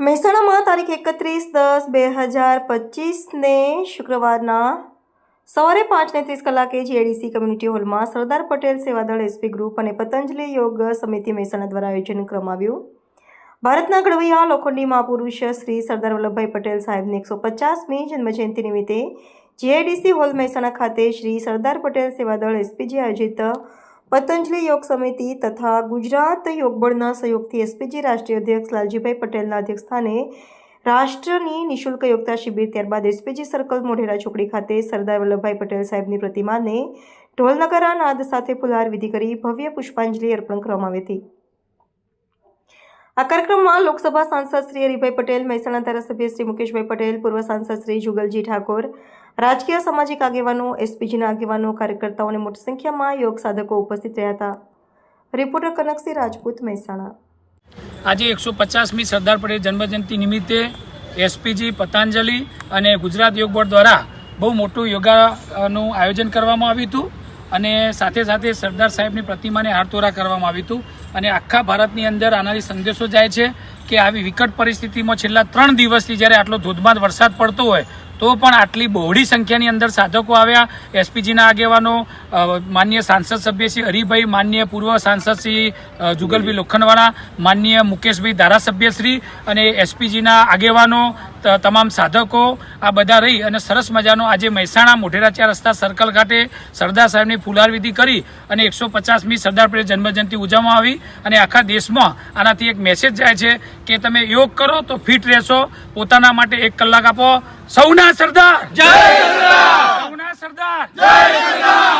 મહેસાણામાં તારીખ 31/10/2025 શુક્રવારના સવારે 5:30 કલાકે જીઆઈડીસી કમ્યુનિટી હોલમાં સરદાર પટેલ સેવાદળ એસપી ગ્રુપ અને પતંજલિ યોગ સમિતિ મહેસાણા દ્વારા આયોજન કરવામાં આવ્યું। ભારતના ઘડવૈયા લોખંડી મહાપુરુષ શ્રી સરદાર વલ્લભભાઈ પટેલ સાહેબની 150મી જન્મજયંતિ નિમિત્તે જીઆઈડીસી હોલ મહેસાણા ખાતે શ્રી સરદાર પટેલ સેવાદળ એસપીજી આયોજિત પતંજલિ યોગ સમિતિ તથા ગુજરાત યોગ બોર્ડના સહયોગથી એસપીજી રાષ્ટ્રીય અધ્યક્ષ લાલજીભાઈ પટેલના અધ્યક્ષસ્થાને રાષ્ટ્રની નિઃશુલ્ક યોગતા શિબિર, ત્યારબાદ એસપીજી સર્કલ મોઢેરા ચોકડી ખાતે સરદાર વલ્લભભાઈ પટેલ સાહેબની પ્રતિમાને ઢોલ નગારા નાદ સાથે ફુલહાર વિધિ કરી ભવ્ય પુષ્પાંજલિ અર્પણ કરવામાં આવી હતી। આ કાર્યક્રમમાં લોકસભા સાંસદ શ્રી હરિભાઈ પટેલ, મહેસાણા ધારાસભ્ય શ્રી મુકેશભાઈ પટેલ, પૂર્વ સાંસદ શ્રી જુગલજી ઠાકોર, રાજકીય સામાજિક આગેવાનો, એસપીજીના આગેવાનો, કાર્યકર્તાઓ અને મોટી સંખ્યામાં યોગ સાધકો ઉપસ્થિત રહ્યા હતા। રિપોર્ટર કનકસિંહ રાજપૂત, મહેસાણા। આજે 150મી સરદાર પટેલ જન્મજયંતિ નિમિત્તે એસપીજી, પતંજલિ અને ગુજરાત યોગ બોર્ડ દ્વારા બહુ મોટું યોગાનું આયોજન કરવામાં આવ્યું હતું અને સાથે સાથે સરદાર સાહેબની પ્રતિમાને હારતોરા કરવામાં આવ્યું હતું અને આખા ભારતની અંદર આનાથી સંદેશો જાય છે કે આવી વિકટ પરિસ્થિતિમાં છેલ્લા 3 દિવસથી જ્યારે આટલો ધોધમાર વરસાદ પડતો હોય તો પણ આટલી બહોળી સંખ્યાની અંદર સાધકો આવ્યા। એસપીજીના આગેવાનો, માનનીય સાંસદ સભ્ય શ્રી હરિભાઈ, માનનીય પૂર્વ સાંસદ શ્રી જુગલભાઈ લોખંડવાળા, માનનીય મુકેશભાઈ ધારાસભ્યશ્રી અને એસપીજીના આગેવાનો, તમામ સાધકો આ બધા રહી અને સરસ મજાનો આજે મહેસાણા મોઢેરા 4 રસ્તા સર્કલ ખાતે સરદાર સાહેબની ફુલહાર વિધિ કરી અને 150મી સરદાર પટેલ જન્મજયંતિ ઉજવવામાં આવી અને આખા દેશમાં આનાથી એક મેસેજ જાય છે કે તમે યોગ કરો તો ફિટ રહેશો, પોતાના માટે 1 કલાક આપો। સૌના સરદાર જય સરદાર, સૌના સરદાર જય સરદાર।